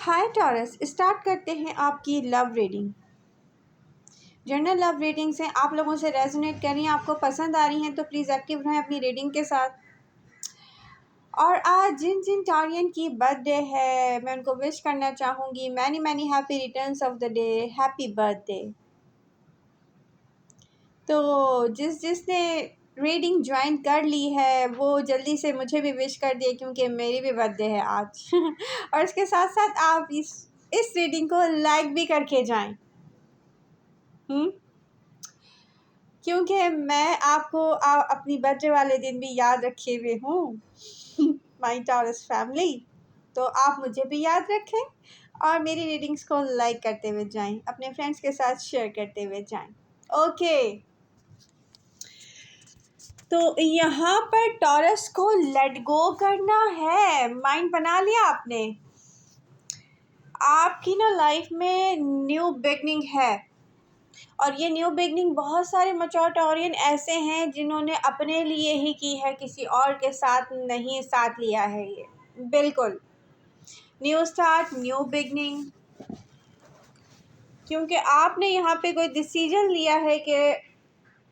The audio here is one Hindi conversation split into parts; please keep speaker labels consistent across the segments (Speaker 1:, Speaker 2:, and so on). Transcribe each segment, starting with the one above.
Speaker 1: हाय टॉरस, स्टार्ट करते हैं आपकी love reading. General love readings हैं, आप लोगों से रेजोनेट कर रही हैं, आपको पसंद आ रही हैं तो प्लीज़ एक्टिव रहें अपनी रीडिंग के साथ। और आज जिन जिन टॉरियन की बर्थडे है मैं उनको विश करना चाहूँगी many many happy returns of the day, happy birthday. तो जिसने रीडिंग ज्वाइन कर ली है वो जल्दी से मुझे भी विश कर दिए क्योंकि मेरी भी बर्थडे है आज। और इसके साथ साथ आप इस रीडिंग को लाइक भी करके जाएं। क्योंकि मैं आपको अपनी बर्थडे वाले दिन भी याद रखे हुए हूँ माई टॉरस फैमिली, तो आप मुझे भी याद रखें और मेरी रीडिंग्स को लाइक करते हुए जाएं, अपने फ्रेंड्स के साथ शेयर करते हुए जाएं। ओके, तो यहाँ पर टॉरस को लेट गो करना है। माइंड बना लिया आपने? आपकी ना लाइफ में न्यू बिगनिंग है और ये न्यू बिगनिंग बहुत सारे मैच्योर टॉरियन ऐसे हैं जिन्होंने अपने लिए ही की है, किसी और के साथ नहीं साथ लिया है। ये बिल्कुल न्यू स्टार्ट, न्यू बिगनिंग, क्योंकि आपने यहाँ पे कोई डिसीजन लिया है कि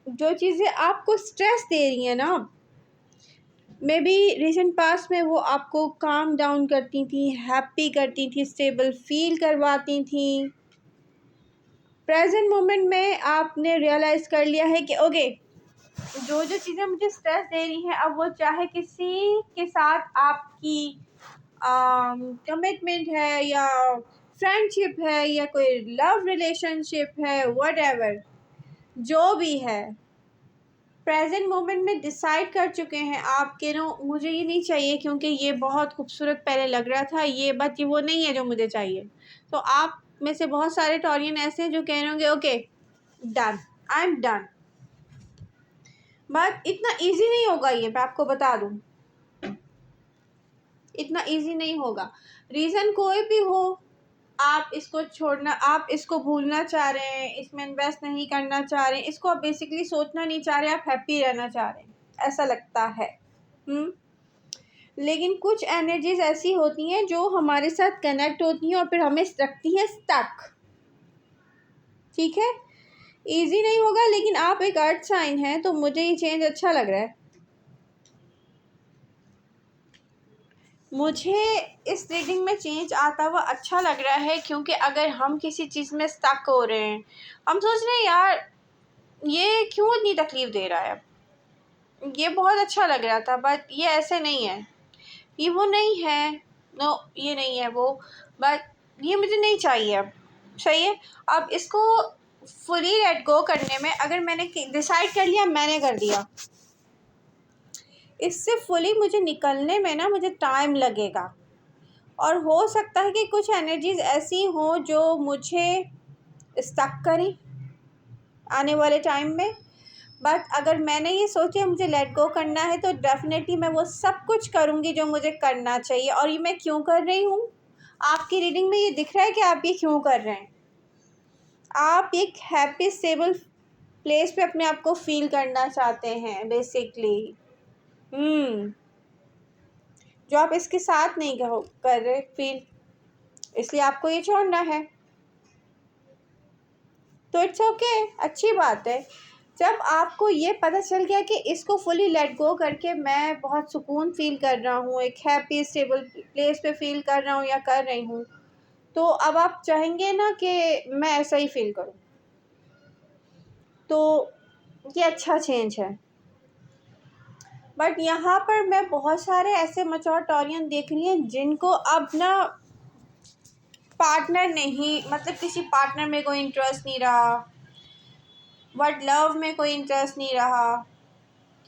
Speaker 1: जो चीज़ें आपको स्ट्रेस दे रही हैं ना, मे बी रिसेंट पास्ट में वो आपको काम डाउन करती थी, हैप्पी करती थी, स्टेबल फील करवाती थी। प्रेजेंट मोमेंट में आपने रियलाइज़ कर लिया है कि ओके, जो चीज़ें मुझे स्ट्रेस दे रही हैं, अब वो चाहे किसी के साथ आपकी कमिटमेंट है या फ्रेंडशिप है या कोई लव रिलेशनशिप है, व्हाटएवर जो भी है, प्रेजेंट मोमेंट में डिसाइड कर चुके हैं आप कि नो, मुझे ये नहीं चाहिए क्योंकि ये बहुत खूबसूरत पहले लग रहा था, ये बट ये वो नहीं है जो मुझे चाहिए। तो आप में से बहुत सारे टॉरियन ऐसे हैं जो कह रहे होंगे okay done, I am done. But इतना इजी नहीं होगा, ये मैं आपको बता दूं, इतना इजी नहीं होगा। रीज़न कोई भी हो, आप इसको छोड़ना, आप इसको भूलना चाह रहे हैं, इसमें इन्वेस्ट नहीं करना चाह रहे हैं, इसको आप बेसिकली सोचना नहीं चाह रहे, आप हैप्पी रहना चाह रहे हैं, ऐसा लगता है। लेकिन कुछ एनर्जीज ऐसी होती हैं जो हमारे साथ कनेक्ट होती हैं और फिर हमें रखती हैं स्टक। ठीक है, इजी नहीं होगा, लेकिन आप एक अर्थ साइन हैं तो मुझे ये चेंज अच्छा लग रहा है। मुझे इस रीडिंग में चेंज आता हुआ अच्छा लग रहा है, क्योंकि अगर हम किसी चीज़ में स्टक हो रहे हैं, हम सोच रहे हैं यार ये क्यों इतनी तकलीफ़ दे रहा है, ये बहुत अच्छा लग रहा था बट ये ऐसे नहीं है, ये वो नहीं है, नो ये नहीं है वो, बट ये मुझे नहीं चाहिए अब। सही है, अब इसको फुली लेट गो करने में, अगर मैंने डिसाइड कर लिया, मैंने कर दिया, इससे फुली मुझे निकलने में ना मुझे टाइम लगेगा। और हो सकता है कि कुछ एनर्जीज़ ऐसी हों जो मुझे स्टक करें आने वाले टाइम में। बट अगर मैंने ये सोचा मुझे लेट गो करना है तो डेफिनेटली मैं वो सब कुछ करूँगी जो मुझे करना चाहिए। और ये मैं क्यों कर रही हूँ, आपकी रीडिंग में ये दिख रहा है कि आप ये क्यों कर रहे हैं। आप एक हैप्पी स्टेबल प्लेस पे अपने आप को फील करना चाहते हैं बेसिकली, जो आप इसके साथ नहीं कर रहे फील, इसलिए आपको ये छोड़ना है। तो इट्स ओके, अच्छी बात है। जब आपको ये पता चल गया कि इसको फुली लेट गो करके मैं बहुत सुकून फील कर रहा हूँ, एक हैप्पी स्टेबल प्लेस पे फील कर रहा हूँ या कर रही हूँ, तो अब आप चाहेंगे ना कि मैं ऐसा ही फील करूँ, तो ये अच्छा चेंज है। बट यहाँ पर मैं बहुत सारे ऐसे मैच्योर टॉरियन देख रही हैं जिनको अब ना पार्टनर नहीं, मतलब किसी पार्टनर में कोई इंटरेस्ट नहीं रहा, बट लव में कोई इंटरेस्ट नहीं रहा।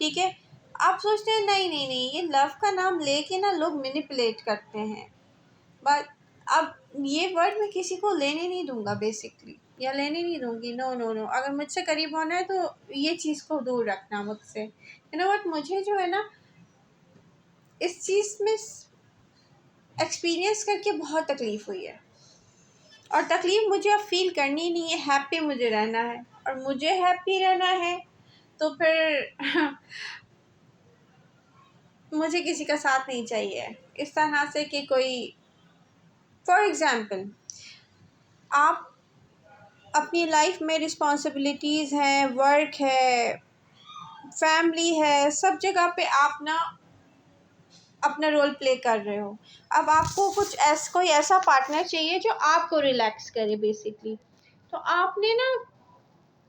Speaker 1: ठीक है, आप सोचते हैं नहीं नहीं नहीं, ये लव का नाम लेके ना लोग मैनिपुलेट करते हैं, बट अब ये वर्ड मैं किसी को लेने नहीं दूंगा बेसिकली, या लेने नहीं दूंगी। नो नो नो, अगर मुझसे करीब होना है तो ये चीज़ को दूर रखना मुझसे। यू नो व्हाट, मुझे जो है ना इस चीज़ में एक्सपीरियंस करके बहुत तकलीफ़ हुई है, और तकलीफ़ मुझे अब फील करनी नहीं है, हैप्पी मुझे रहना है। और मुझे हैप्पी रहना है तो फिर मुझे किसी का साथ नहीं चाहिए इस तरह से कि कोई फॉर एग्ज़ाम्पल, आप अपनी लाइफ में रिस्पॉन्सिबिलिटीज़ हैं, वर्क है, फैमिली है, सब जगह पे आप ना अपना रोल प्ले कर रहे हो। अब आपको कुछ कोई ऐसा पार्टनर चाहिए जो आपको रिलैक्स करे बेसिकली। तो आपने ना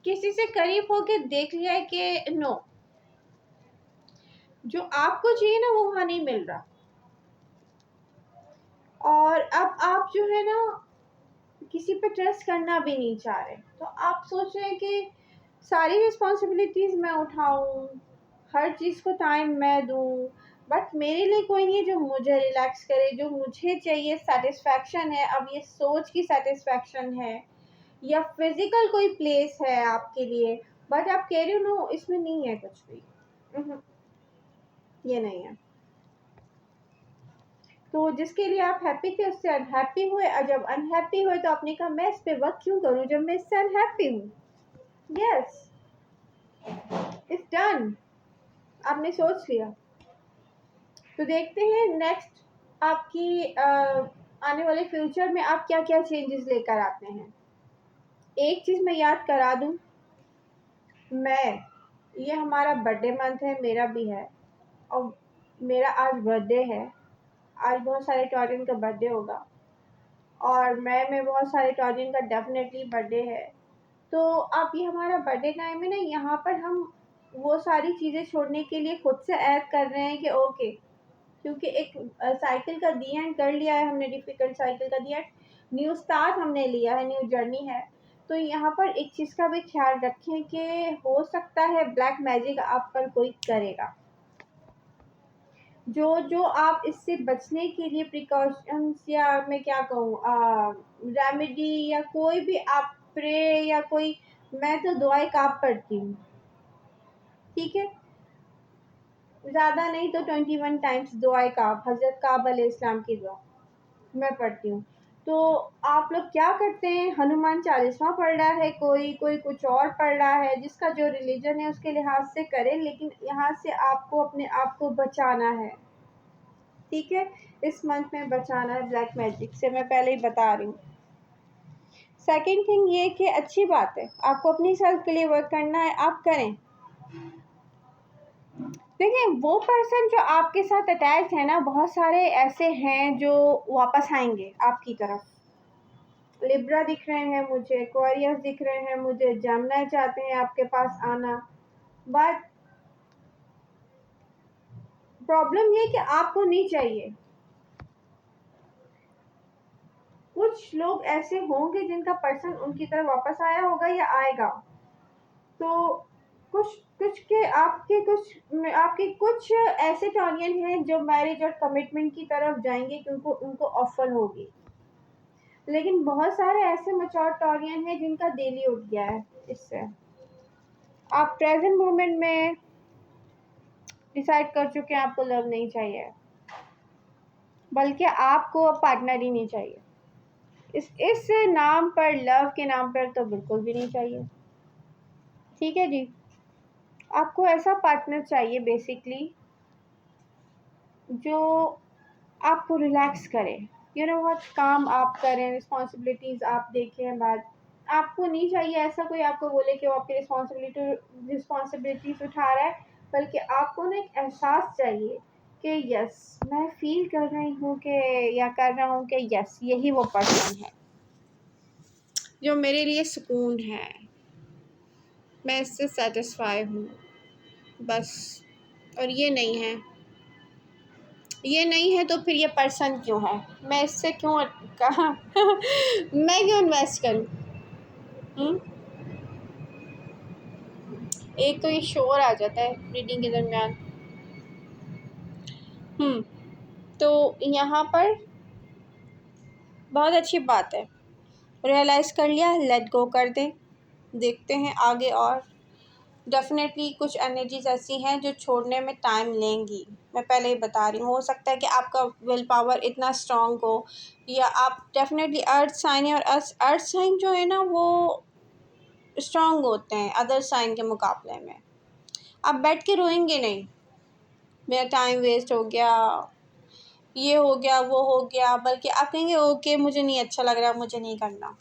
Speaker 1: किसी से करीब होके देख लिया है कि नो, जो आपको चाहिए ना वो वहाँ नहीं मिल रहा, और अब आप जो है ना किसी पे ट्रस्ट करना भी नहीं चाह रहे। तो आप सोच रहे हैं कि सारी रिस्पॉन्सिबिलिटीज़ मैं उठाऊँ, हर चीज़ को टाइम मैं दूँ, बट मेरे लिए कोई नहीं है जो मुझे रिलैक्स करे, जो मुझे चाहिए सेटिस्फैक्शन है। अब ये सोच की सेटिस्फैक्शन है या फिज़िकल कोई प्लेस है आपके लिए, बट आप कह रहे हो नो, इसमें नहीं है कुछ भी। ये नहीं है। तो जिसके लिए आप हैप्पी थे उससे अनहैप्पी हुए, और जब अनहैप्पी हुए तो आपने कहा मैं इस पे वर्क क्यों करूँ जब मैं इससे अनहैप्पी हूँ। यस, इट्स डन, आपने सोच लिया। तो देखते हैं नेक्स्ट आपकी आने वाले फ्यूचर में आप क्या क्या चेंजेस लेकर आते हैं। एक चीज़ मैं याद करा दूँ, ये हमारा बर्थडे मंथ है, मेरा भी है, और मेरा आज बर्थडे है। आज बहुत सारे टॉरियन का बर्थडे होगा, और मैं बहुत सारे टॉरियन का डेफिनेटली बर्थडे है। तो अब ये हमारा बर्थडे टाइम है ना, यहाँ पर हम वो सारी चीज़ें छोड़ने के लिए खुद से ऐड कर रहे हैं कि ओके, क्योंकि एक साइकिल का दी एंड कर लिया है हमने, डिफ़िकल्ट साइकिल का दी एंड, न्यू स्टार्ट हमने लिया है, न्यू जर्नी है। तो यहाँ पर एक चीज़ का भी ख्याल रखें कि हो सकता है ब्लैक मैजिक आप पर कोई करेगा। जो जो आप इससे बचने के लिए प्रिकॉशंस, या मैं क्या कहूँ, रेमेडी या कोई भी आप प्रे या कोई, मैं तो दुआएं काब पढ़ती हूँ, ठीक है, ज़्यादा नहीं तो 21 टाइम्स दुआएं काब, हज़रत काब अलैहिस्सलाम की दुआ मैं पढ़ती हूँ। तो आप लोग क्या करते हैं, हनुमान चालीसा पढ़ रहा है, कोई कोई कुछ और पढ़ रहा है, जिसका जो रिलीजन है उसके लिहाज से करें, लेकिन यहाँ से आपको अपने आप को बचाना है, ठीक है। इस मंथ में बचाना है ब्लैक मैजिक से, मैं पहले ही बता रही हूँ। सेकंड थिंग ये कि अच्छी बात है, आपको अपनी सेल्फ के लिए वर्क करना है, आप करें। देखिए, वो पर्सन जो आपके साथ अटैच है ना, बहुत सारे ऐसे हैं जो वापस आएंगे आपकी तरफ। लिब्रा दिख रहे हैं मुझे, एक्वेरियस दिख रहे हैं मुझे, जमना चाहते हैं आपके पास आना, बट प्रॉब्लम ये कि आपको नहीं चाहिए। कुछ लोग ऐसे होंगे जिनका पर्सन उनकी तरफ वापस आया होगा या आएगा। तो कुछ कुछ के आपके कुछ ऐसे टॉनियन हैं जो मैरिज और कमिटमेंट की तरफ जाएंगे क्योंकि उनको ऑफर होगी, लेकिन बहुत सारे ऐसे मैच्योर टॉनियन हैं जिनका दिल ही उठ गया है इससे। आप प्रेजेंट मोमेंट में डिसाइड कर चुके हैं आपको लव नहीं चाहिए, बल्कि आपको अब पार्टनर ही नहीं चाहिए। इस नाम पर, लव के नाम पर तो बिल्कुल भी नहीं चाहिए, ठीक है जी। आपको ऐसा पार्टनर चाहिए बेसिकली जो आपको रिलैक्स करे, यू नो व्हाट, काम आप करें, रिस्पॉन्सिबिलिटीज़ आप देखें, बाद आपको नहीं चाहिए ऐसा कोई आपको बोले कि वो आपकी रिस्पॉन्सिबिलिटीज़ उठा रहा है, बल्कि आपको ना एक एहसास चाहिए कि यस, मैं फील कर रही हूँ कि, या कर रहा हूँ कि यस, यही वो पर्सन है जो मेरे लिए सुकून है, मैं इससे सेटिस्फाई हूँ, बस। और ये नहीं है तो फिर ये पर्सन क्यों है, मैं इससे क्यों कहा मैं क्यों इन्वेस्ट करूं। एक तो ये शोर आ जाता है रीडिंग के दरमियान। तो यहाँ पर बहुत अच्छी बात है, रियलाइज़ कर लिया, लेट गो कर दें, देखते हैं आगे। और डेफ़िनेटली कुछ एनर्जीज़ ऐसी हैं जो छोड़ने में टाइम लेंगी, मैं पहले ही बता रही हूँ। हो सकता है कि आपका विल पावर इतना स्ट्रॉन्ग हो, या आप डेफ़िनेटली अर्थ साइन है, और अर्थ साइन जो है ना वो स्ट्रॉन्ग होते हैं अदर साइन के मुकाबले में। आप बैठ के रोएंगे नहीं, मेरा टाइम वेस्ट हो गया, ये हो गया वो हो गया, बल्कि आप कहेंगे ओके मुझे नहीं अच्छा लग रहा, मुझे नहीं करना।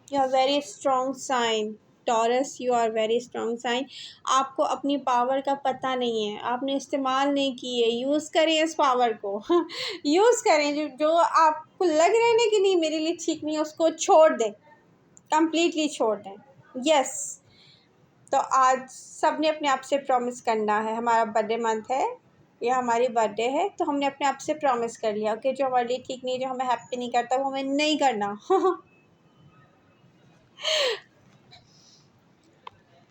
Speaker 1: You are very strong sign Taurus, you are very strong sign. आपको अपनी पावर का पता नहीं है, आपने इस्तेमाल नहीं की है। यूज़ करें इस पावर को यूज़ करें। जो आपको लग रहा है ना कि नहीं मेरे लिए ठीक नहीं है, उसको छोड़ दें, कंप्लीटली छोड़ दें। यस, तो आज सब ने अपने आप से प्रॉमिस करना है। हमारा बर्थडे मंथ है, या हमारी बर्थडे है, तो हमने अपने आप से प्रॉमिस कर लिया कि जो हमारे लिए ठीक नहीं, जो हमें हैप्पी नहीं करता, वो हमें नहीं करना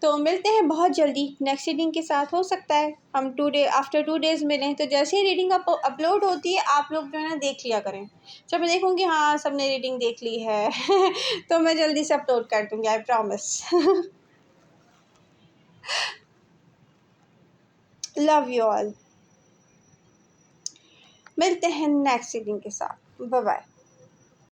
Speaker 1: तो मिलते हैं बहुत जल्दी नेक्स्ट रीडिंग के साथ। हो सकता है हम आफ्टर 2 डेज़ मिलें। तो जैसे ही रीडिंग अपलोड होती है, आप लोग जो है ना देख लिया करें। जब मैं देखूँगी हाँ सबने रीडिंग देख ली है तो मैं जल्दी से अपलोड कर दूँगी, I promise love you all. मिलते हैं नेक्स्ट रीडिंग के साथ। Bye bye.